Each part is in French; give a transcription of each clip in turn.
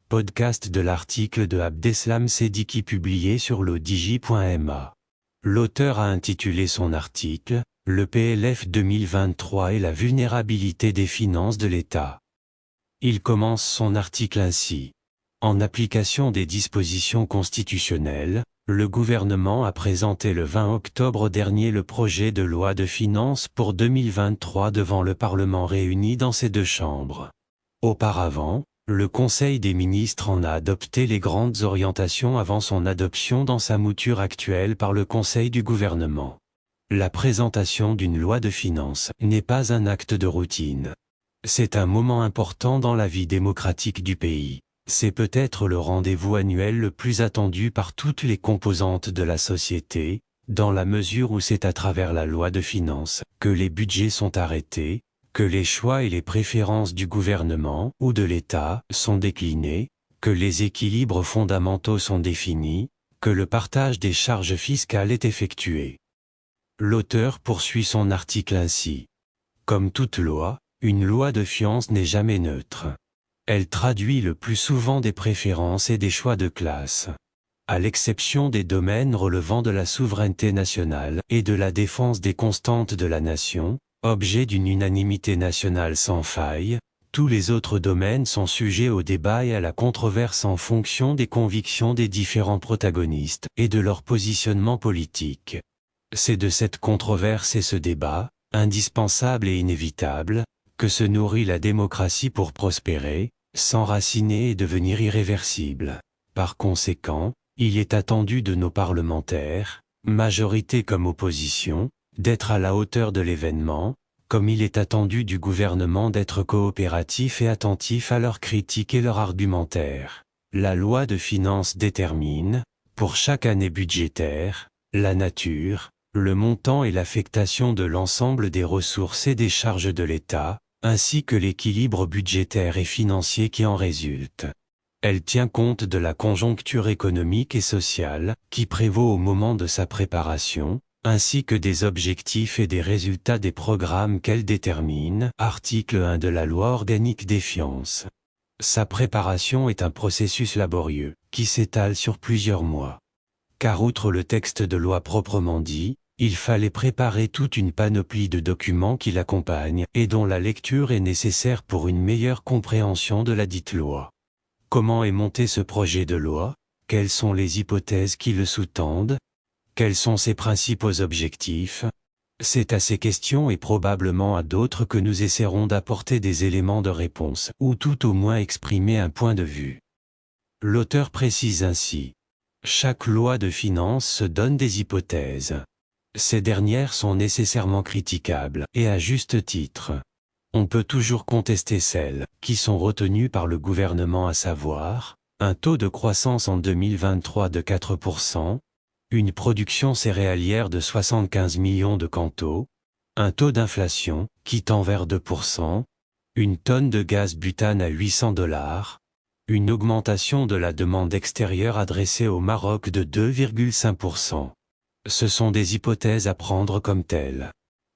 podcast de l'article de Abdeslam Sediki publié sur lodigi.ma. L'auteur a intitulé son article « Le PLF 2023 et la vulnérabilité des finances de l'État ». Il commence son article ainsi. En application des dispositions constitutionnelles, le gouvernement a présenté le 20 octobre dernier le projet de loi de finances pour 2023 devant le Parlement réuni dans ses deux chambres. Auparavant, le Conseil des ministres en a adopté les grandes orientations avant son adoption dans sa mouture actuelle par le Conseil du gouvernement. La présentation d'une loi de finances n'est pas un acte de routine. C'est un moment important dans la vie démocratique du pays. C'est peut-être le rendez-vous annuel le plus attendu par toutes les composantes de la société, dans la mesure où c'est à travers la loi de finances que les budgets sont arrêtés, que les choix et les préférences du gouvernement ou de l'État sont déclinés, que les équilibres fondamentaux sont définis, que le partage des charges fiscales est effectué. L'auteur poursuit son article ainsi. Comme toute loi, une loi de finances n'est jamais neutre. Elle traduit le plus souvent des préférences et des choix de classe. À l'exception des domaines relevant de la souveraineté nationale et de la défense des constantes de la nation, objet d'une unanimité nationale sans faille, tous les autres domaines sont sujets au débat et à la controverse en fonction des convictions des différents protagonistes et de leur positionnement politique. C'est de cette controverse et ce débat, indispensable et inévitable, que se nourrit la démocratie pour prospérer, s'enraciner et devenir irréversible. Par conséquent, il est attendu de nos parlementaires, majorité comme opposition, d'être à la hauteur de l'événement, comme il est attendu du gouvernement d'être coopératif et attentif à leurs critiques et leurs argumentaires. La loi de finances détermine, pour chaque année budgétaire, la nature, le montant et l'affectation de l'ensemble des ressources et des charges de l'État, ainsi que l'équilibre budgétaire et financier qui en résulte. Elle tient compte de la conjoncture économique et sociale qui prévaut au moment de sa préparation, ainsi que des objectifs et des résultats des programmes qu'elle détermine, article 1 de la loi organique des finances. Sa préparation est un processus laborieux, qui s'étale sur plusieurs mois. Car outre le texte de loi proprement dit, il fallait préparer toute une panoplie de documents qui l'accompagnent et dont la lecture est nécessaire pour une meilleure compréhension de la dite loi. Comment est monté ce projet de loi? Quelles sont les hypothèses qui le sous-tendent? Quels sont ses principaux objectifs? C'est à ces questions et probablement à d'autres que nous essaierons d'apporter des éléments de réponse, ou tout au moins exprimer un point de vue. L'auteur précise ainsi. Chaque loi de finances se donne des hypothèses. Ces dernières sont nécessairement critiquables, et à juste titre. On peut toujours contester celles qui sont retenues par le gouvernement, à savoir, un taux de croissance en 2023 de 4%, une production céréalière de 75 millions de quintaux, un taux d'inflation qui tend vers 2%, une tonne de gaz butane à $800, une augmentation de la demande extérieure adressée au Maroc de 2,5%. Ce sont des hypothèses à prendre comme telles.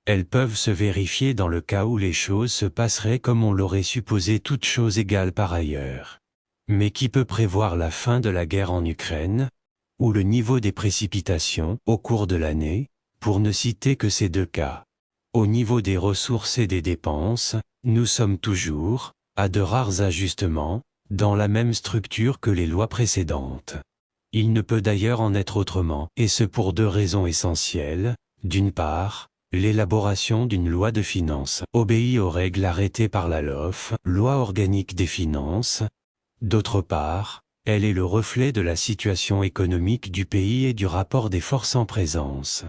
Elles peuvent se vérifier dans le cas où les choses se passeraient comme on l'aurait supposé, toutes choses égales par ailleurs. Mais qui peut prévoir la fin de la guerre en Ukraine, ou le niveau des précipitations au cours de l'année, pour ne citer que ces deux cas? Au niveau des ressources et des dépenses, nous sommes toujours, à de rares ajustements, dans la même structure que les lois précédentes. Il ne peut d'ailleurs en être autrement, et ce pour deux raisons essentielles. D'une part, l'élaboration d'une loi de finances obéit aux règles arrêtées par la LOF, loi organique des finances. D'autre part, elle est le reflet de la situation économique du pays et du rapport des forces en présence.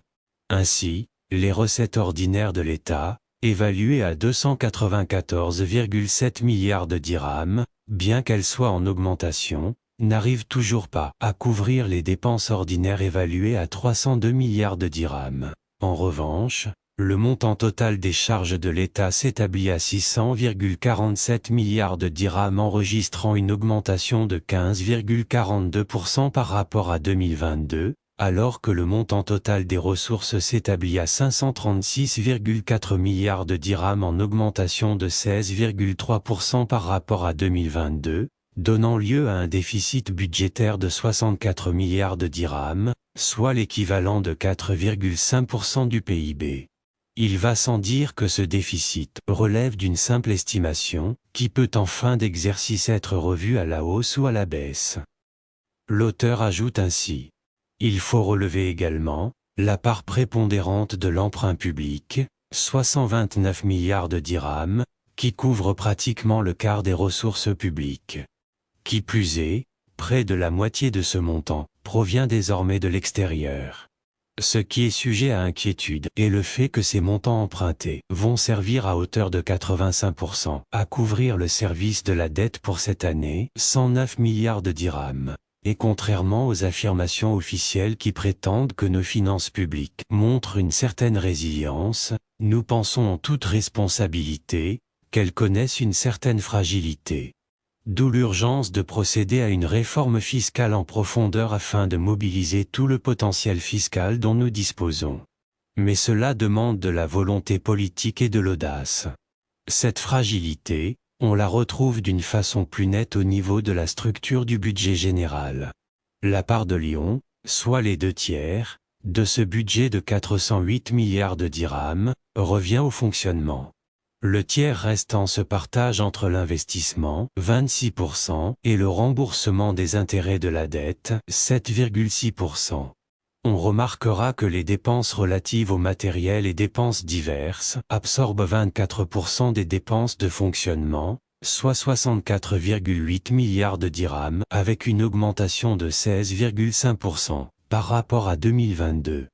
Ainsi, les recettes ordinaires de l'État, évaluées à 294,7 milliards de dirhams, bien qu'elles soient en augmentation, n'arrivent toujours pas à couvrir les dépenses ordinaires évaluées à 302 milliards de dirhams. En revanche, le montant total des charges de l'État s'établit à 600,47 milliards de dirhams, enregistrant une augmentation de 15,42% par rapport à 2022, alors que le montant total des ressources s'établit à 536,4 milliards de dirhams, en augmentation de 16,3% par rapport à 2022, donnant lieu à un déficit budgétaire de 64 milliards de dirhams, soit l'équivalent de 4,5% du PIB. Il va sans dire que ce déficit relève d'une simple estimation, qui peut en fin d'exercice être revue à la hausse ou à la baisse. L'auteur ajoute ainsi: il faut relever également la part prépondérante de l'emprunt public, soit 129 milliards de dirhams, qui couvre pratiquement le quart des ressources publiques. Qui plus est, près de la moitié de ce montant provient désormais de l'extérieur. Ce qui est sujet à inquiétude est le fait que ces montants empruntés vont servir à hauteur de 85% à couvrir le service de la dette pour cette année, 109 milliards de dirhams. Et contrairement aux affirmations officielles qui prétendent que nos finances publiques montrent une certaine résilience, nous pensons en toute responsabilité qu'elles connaissent une certaine fragilité. D'où l'urgence de procéder à une réforme fiscale en profondeur afin de mobiliser tout le potentiel fiscal dont nous disposons. Mais cela demande de la volonté politique et de l'audace. Cette fragilité, on la retrouve d'une façon plus nette au niveau de la structure du budget général. La part de Lyon, soit les 2/3, de ce budget de 408 milliards de dirhams, revient au fonctionnement. Le tiers restant se partage entre l'investissement, 26%, et le remboursement des intérêts de la dette, 7,6%. On remarquera que les dépenses relatives au matériel et dépenses diverses absorbent 24% des dépenses de fonctionnement, soit 64,8 milliards de dirhams, avec une augmentation de 16,5% par rapport à 2022.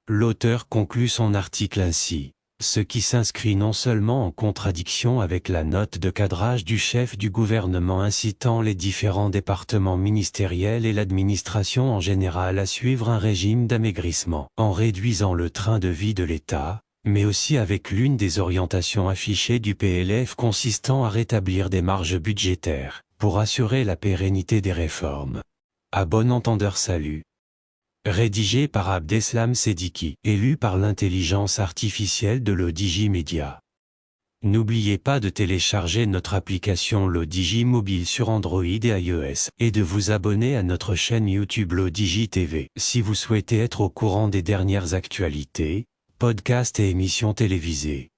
L'auteur conclut son article ainsi: ce qui s'inscrit non seulement en contradiction avec la note de cadrage du chef du gouvernement incitant les différents départements ministériels et l'administration en général à suivre un régime d'amaigrissement en réduisant le train de vie de l'État, mais aussi avec l'une des orientations affichées du PLF consistant à rétablir des marges budgétaires pour assurer la pérennité des réformes. À bon entendeur, salut. Rédigé par Abdeslam Seddiqui, élu par l'intelligence artificielle de l'Odigi Media. N'oubliez pas de télécharger notre application l'Odigi mobile sur Android et iOS, et de vous abonner à notre chaîne YouTube l'Odigi TV, si vous souhaitez être au courant des dernières actualités, podcasts et émissions télévisées.